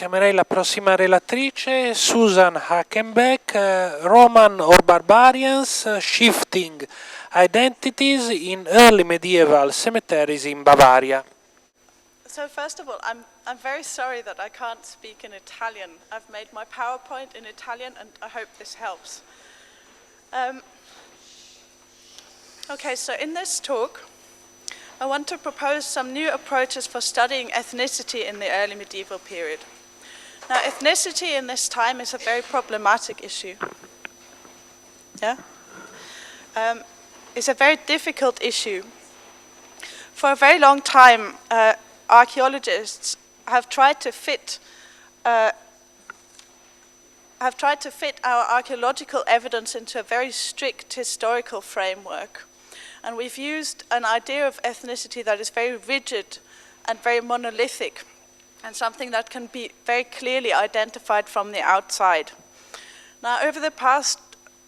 chiamerei la prossima relatrice, Susanne Hakenbeck, Roman or Barbarians, Shifting Identities in Early Medieval Cemeteries in Bavaria. So first of all, I'm very sorry that I can't speak in Italian. I've made my PowerPoint in Italian and I hope this helps. Okay, so in this talk, I want to propose some new approaches for studying ethnicity in the early medieval period. Now, ethnicity in this time is a very problematic issue. Yeah? It's a very difficult issue. For a very long time, archaeologists have tried to fit our archaeological evidence into a very strict historical framework. And we've used an idea of ethnicity that is very rigid and very monolithic, and something that can be very clearly identified from the outside. Now, over the past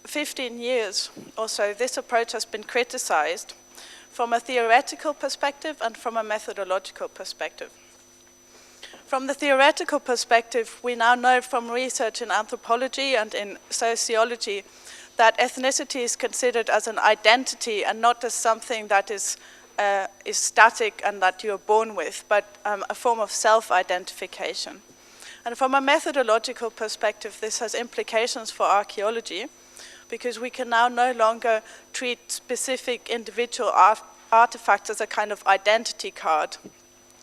15 years or so, this approach has been criticized from a theoretical perspective and from a methodological perspective. From the theoretical perspective, we now know from research in anthropology and in sociology that ethnicity is considered as an identity and not as something that is static and that you're born with, but a form of self-identification. And from a methodological perspective, this has implications for archaeology, because we can now no longer treat specific individual artifacts as a kind of identity card,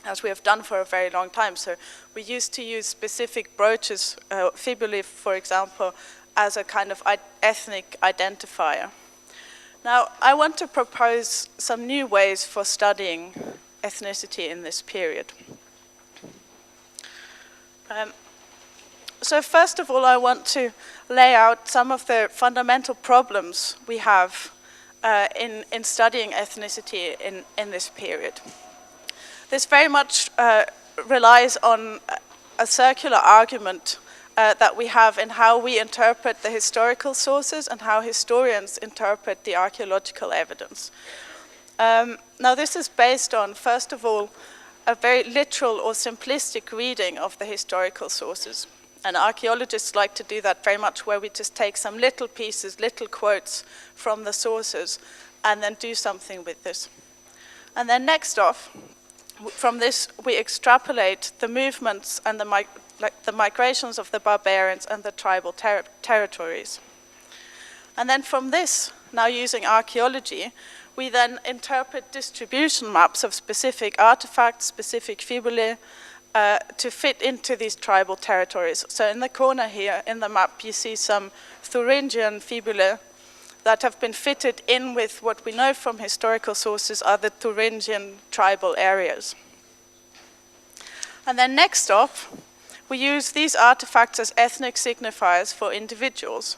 as we have done for a very long time. So we used to use specific brooches, fibulae, for example, as a kind of ethnic identifier. Now, I want to propose some new ways for studying ethnicity in this period. So first of all, I want to lay out some of the fundamental problems we have in studying ethnicity in this period. This very much relies on a circular argument that we have in how we interpret the historical sources and how historians interpret the archaeological evidence. Now, this is based on, first of all, a very literal or simplistic reading of the historical sources. And archaeologists like to do that very much, where we just take some little pieces, little quotes from the sources, and then do something with this. And then next off, from this, we extrapolate the movements and the migrations of the barbarians and the tribal territories. And then from this, now using archaeology, we then interpret distribution maps of specific artifacts, specific fibulae, to fit into these tribal territories. So in the corner here, in the map, you see some Thuringian fibulae that have been fitted in with what we know from historical sources are the Thuringian tribal areas. And then next off, we use these artifacts as ethnic signifiers for individuals.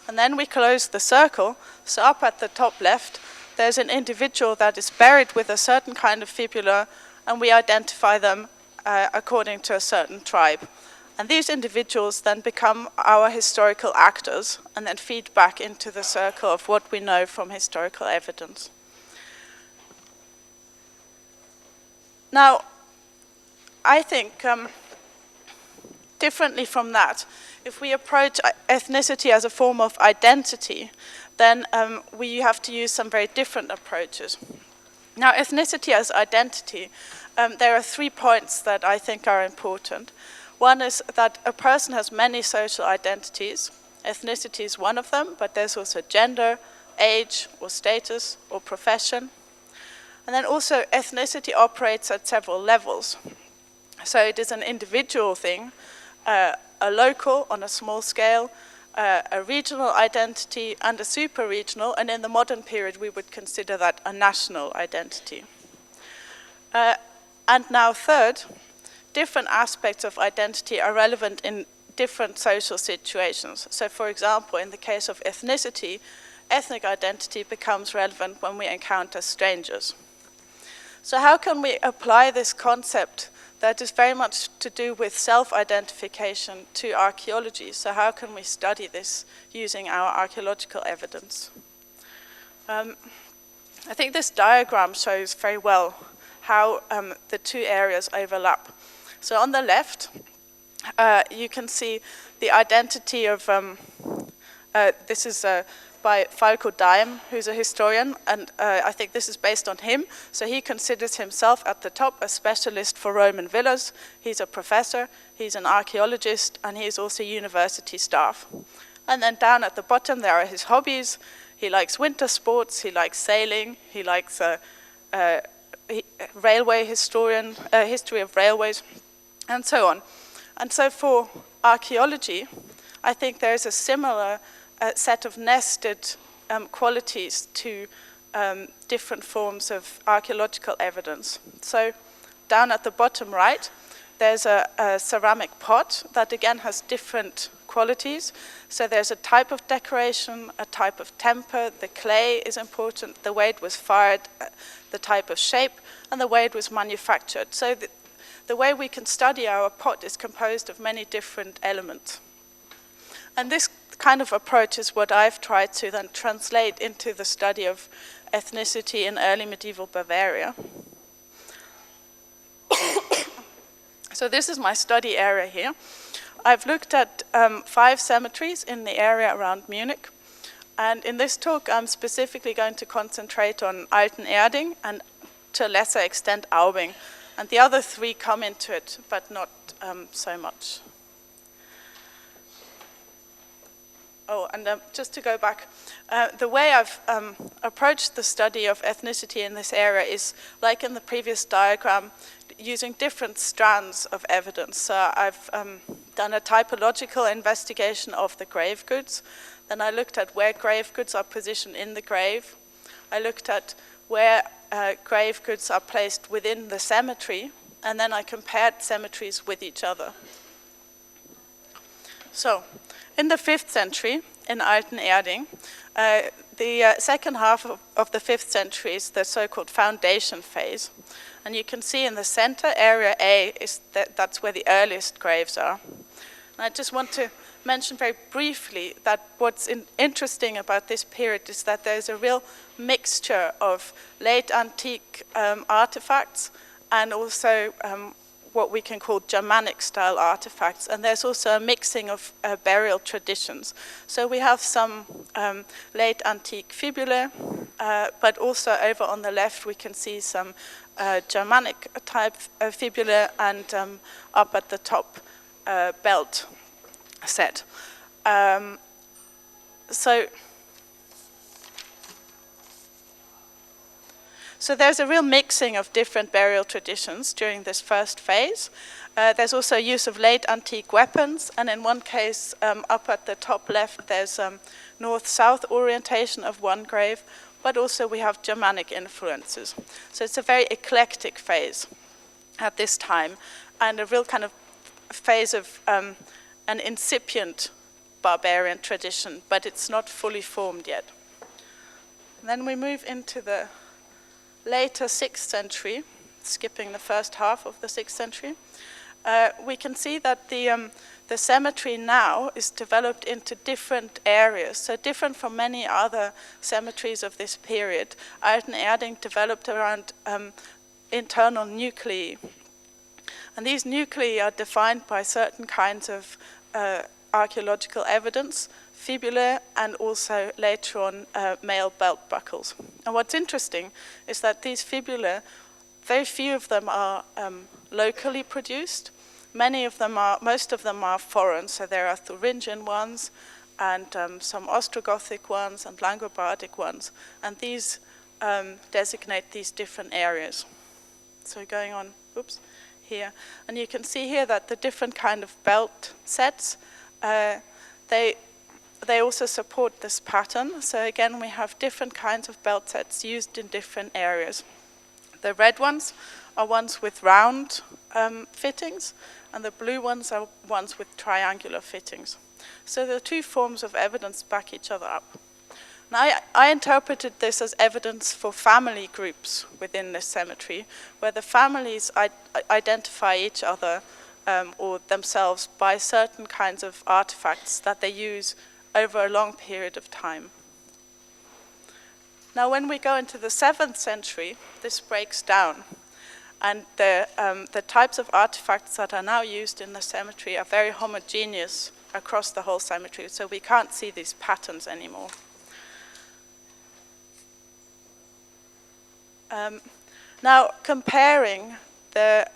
And then we close the circle, so up at the top left, there's an individual that is buried with a certain kind of fibula, and we identify them according to a certain tribe. And these individuals then become our historical actors and then feed back into the circle of what we know from historical evidence. Now, I think differently from that, if we approach ethnicity as a form of identity, then we have to use some very different approaches. Now, ethnicity as identity, there are 3 points that I think are important. One is that a person has many social identities. Ethnicity is one of them, but there's also gender, age, or status, or profession. And then also ethnicity operates at several levels. So it is an individual thing, a local on a small scale, a regional identity, and a super-regional, and in the modern period we would consider that a national identity. And now third, different aspects of identity are relevant in different social situations. So for example, in the case of ethnicity, ethnic identity becomes relevant when we encounter strangers. So how can we apply this concept that is very much to do with self-identification to archaeology? So how can we study this using our archaeological evidence? I think this diagram shows very well how the two areas overlap. So on the left, you can see the identity of, this is by Falco Diem, who's a historian, and I think this is based on him. So he considers himself at the top a specialist for Roman villas. He's a professor, he's an archaeologist, and he's also university staff. And then down at the bottom there are his hobbies. He likes winter sports, he likes sailing, he likes railway historian, history of railways, and so on. And so for archaeology, I think there's a similar set of nested qualities to different forms of archaeological evidence. So down at the bottom right, there's a ceramic pot that again has different qualities. So there's a type of decoration, a type of temper, the clay is important, the way it was fired, the type of shape, and the way it was manufactured. So the way we can study our pot is composed of many different elements. And this kind of approach is what I've tried to then translate into the study of ethnicity in early medieval Bavaria. So this is my study area here. I've looked at 5 cemeteries in the area around Munich. And in this talk, I'm specifically going to concentrate on Altenerding and to a lesser extent Aubing. And the other 3 come into it, but not so much. Oh, and just to go back, the way I've approached the study of ethnicity in this area is, like in the previous diagram, using different strands of evidence. So I've done a typological investigation of the grave goods. Then I looked at where grave goods are positioned in the grave. I looked at where grave goods are placed within the cemetery. And then I compared cemeteries with each other. So, in the 5th century, in Altenerding, the second half of the 5th century is the so-called foundation phase. And you can see in the center, area A, that's where the earliest graves are. And I just want to mention very briefly that what's interesting about this period is that there's a real mixture of late antique artifacts and also what we can call Germanic-style artifacts, and there's also a mixing of burial traditions. So we have some late antique fibulae, but also over on the left we can see some Germanic-type fibulae and up at the top belt set. So there's a real mixing of different burial traditions during this first phase. There's also use of late antique weapons, and in one case, up at the top left, there's north-south orientation of one grave, but also we have Germanic influences. So it's a very eclectic phase at this time, and a real kind of phase of an incipient barbarian tradition, but it's not fully formed yet. And then we move into the later 6th century, skipping the first half of the 6th century, we can see that the cemetery now is developed into different areas, so different from many other cemeteries of this period. Altenerding developed around internal nuclei. And these nuclei are defined by certain kinds of archeological evidence, fibulae, and also later on male belt buckles. And what's interesting is that these fibulae, very few of them are locally produced. Most of them are foreign, so there are Thuringian ones and some Ostrogothic ones and Langobardic ones. And these designate these different areas. So going on, here. And you can see here that the different kind of belt sets, they also support this pattern. So again, we have different kinds of belt sets used in different areas. The red ones are ones with round fittings, and the blue ones are ones with triangular fittings. So the 2 forms of evidence back each other up. Now, I interpreted this as evidence for family groups within this cemetery, where the families identify each other or themselves by certain kinds of artifacts that they use over a long period of time. Now, when we go into the 7th century, this breaks down. And the types of artifacts that are now used in the cemetery are very homogeneous across the whole cemetery, so we can't see these patterns anymore. Now, comparing the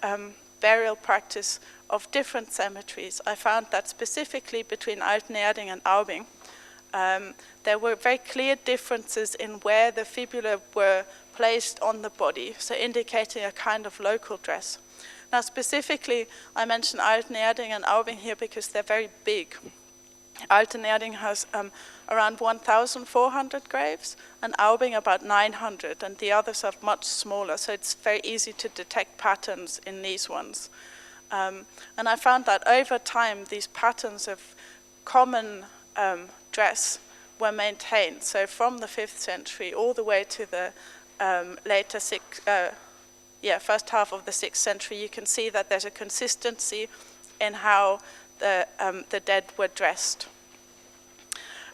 burial practice of different cemeteries, I found that specifically between Altenerding and Aubing, there were very clear differences in where the fibula were placed on the body, so indicating a kind of local dress. Now, specifically, I mentioned Altenerding and Aubing here because they're very big. Altenerding has around 1,400 graves, and Aubing about 900, and the others are much smaller, so it's very easy to detect patterns in these ones. And I found that over time, these patterns of common dress were maintained. So from the 5th century all the way to the first half of the 6th century, you can see that there's a consistency in how the dead were dressed.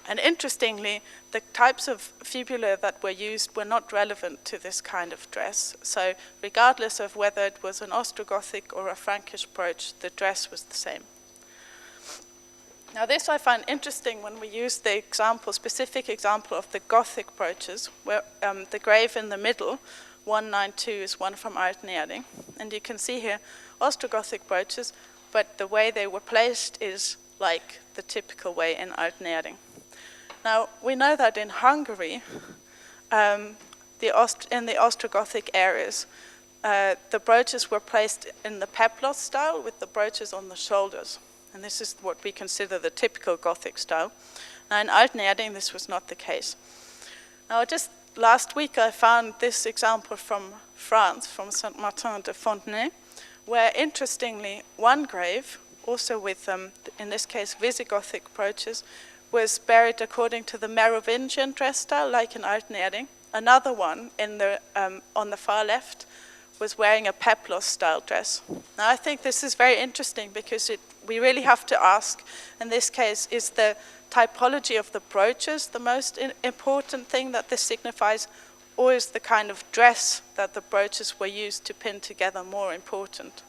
And interestingly, the types of fibula that were used were not relevant to this kind of dress. So regardless of whether it was an Ostrogothic or a Frankish brooch, the dress was the same. Now this I find interesting when we use the specific example of the Gothic brooches, where the grave in the middle, 192, is one from Altenerding. And you can see here Ostrogothic brooches, but the way they were placed is like the typical way in Altenerding. Now, we know that in Hungary, in the Ostrogothic areas, the brooches were placed in the peplos style with the brooches on the shoulders. And this is what we consider the typical Gothic style. Now, in Altenerding, this was not the case. Now, just last week, I found this example from France, from Saint-Martin de Fontenay, where, interestingly, one grave, also with, in this case, Visigothic brooches, was buried according to the Merovingian dress style, like in Altenerding. Another one, on the far left, was wearing a peplos style dress. Now, I think this is very interesting because we really have to ask, in this case, is the typology of the brooches the most important thing that this signifies, or is the kind of dress that the brooches were used to pin together more important?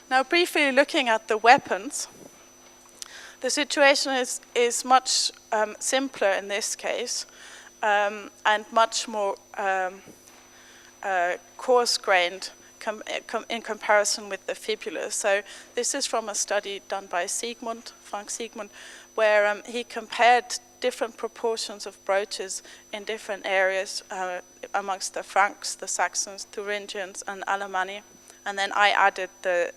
Now, briefly looking at the weapons, the situation is much simpler in this case, and much more coarse-grained in comparison with the fibula. So this is from a study done by Frank Siegmund, where he compared different proportions of brooches in different areas amongst the Franks, the Saxons, Thuringians, and Alemanni. And then I added the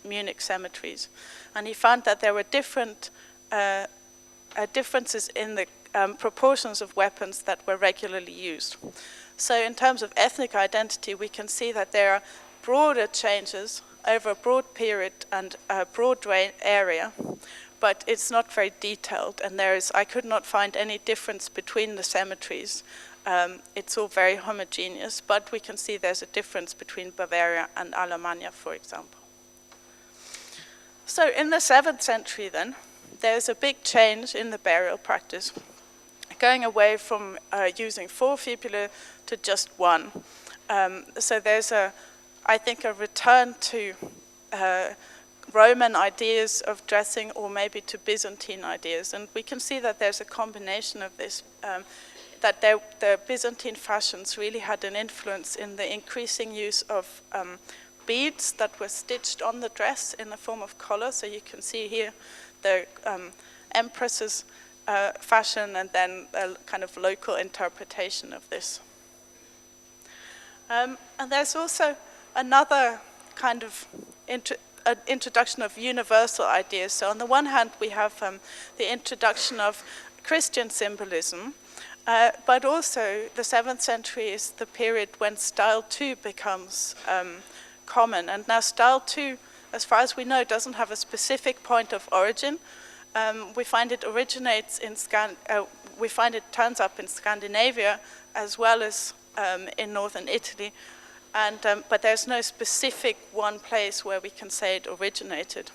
Munich cemeteries. And he found that there were differences in the proportions of weapons that were regularly used. So in terms of ethnic identity, we can see that there are broader changes over a broad period and a broad area, but it's not very detailed, and I could not find any difference between the cemeteries. It's all very homogeneous, but we can see there's a difference between Bavaria and Alemannia, for example. So in the 7th century then, there's a big change in the burial practice, going away from using 4 fibulae to just 1. So there's I think a return to Roman ideas of dressing, or maybe to Byzantine ideas. And we can see that there's a combination of this, that the Byzantine fashions really had an influence in the increasing use of beads that were stitched on the dress in the form of collar. So you can see here the empress's fashion, and then a kind of local interpretation of this. And there's also another kind of introduction of universal ideas. So on the one hand, we have the introduction of Christian symbolism, but also the 7th century is the period when style 2 becomes common. And now style 2, as far as we know, doesn't have a specific point of origin. We find it originates in we find it turns up in Scandinavia as well as in northern Italy, and but there's no specific one place where we can say it originated.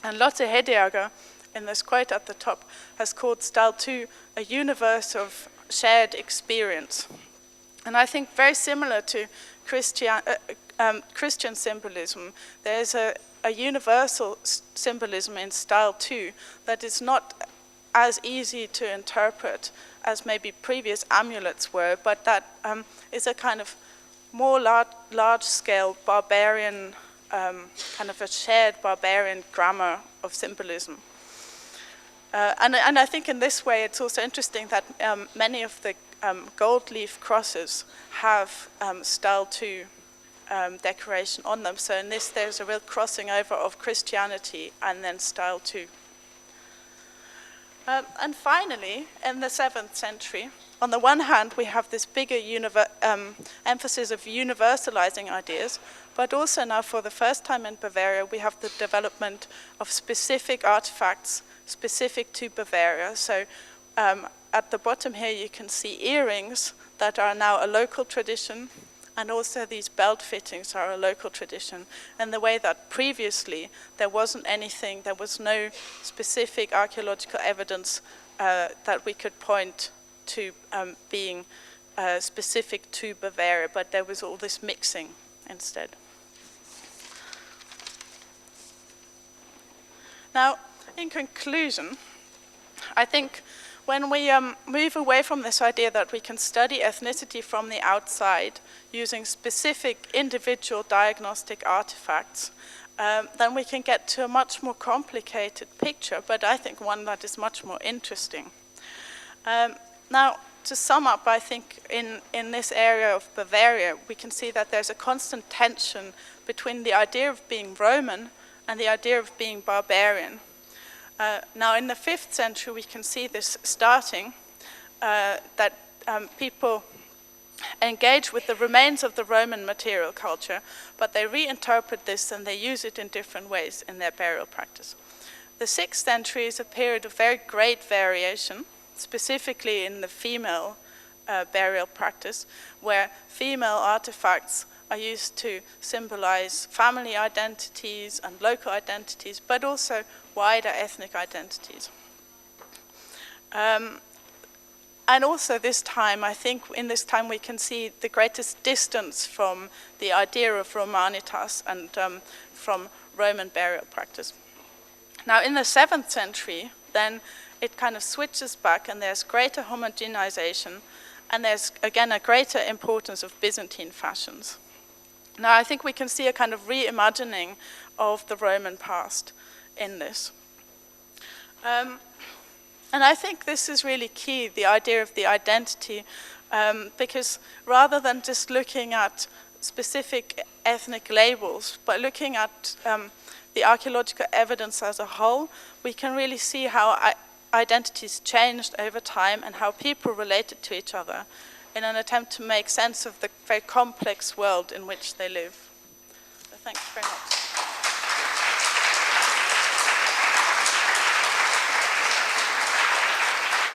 And Lotte Hediager, in this quote at the top, has called style 2 a universe of shared experience. And I think very similar to Christian symbolism, there's a universal symbolism in style too that is not as easy to interpret as maybe previous amulets were, but that is a kind of more large-scale barbarian, kind of a shared barbarian grammar of symbolism. And I think in this way it's also interesting that many of the gold leaf crosses have style 2 decoration on them. So in this there's a real crossing over of Christianity and then style 2. And finally, in the 7th century, on the one hand we have this bigger emphasis of universalizing ideas, but also now for the first time in Bavaria we have the development of specific artifacts specific to Bavaria. So at the bottom here you can see earrings that are now a local tradition, and also these belt fittings are a local tradition, in the way that previously there wasn't anything, there was no specific archaeological evidence that we could point to being specific to Bavaria, but there was all this mixing instead. Now, in conclusion, I think when we move away from this idea that we can study ethnicity from the outside using specific individual diagnostic artifacts, then we can get to a much more complicated picture, but I think one that is much more interesting. Now, to sum up, I think in this area of Bavaria, we can see that there's a constant tension between the idea of being Roman and the idea of being barbarian. Now, in the 5th century, we can see this starting, that people engage with the remains of the Roman material culture, but they reinterpret this and they use it in different ways in their burial practice. The 6th century is a period of very great variation, specifically in the female burial practice, where female artifacts are used to symbolize family identities and local identities, but also wider ethnic identities. And also this time, I think in this time we can see the greatest distance from the idea of Romanitas and from Roman burial practice. Now in the 7th century, then it kind of switches back and there's greater homogenization, and there's again a greater importance of Byzantine fashions. Now I think we can see a kind of reimagining of the Roman past in this. And I think this is really key, the idea of the identity, because rather than just looking at specific ethnic labels, but looking at the archaeological evidence as a whole, we can really see how identities changed over time and how people related to each other in an attempt to make sense of the very complex world in which they live. So thanks very much.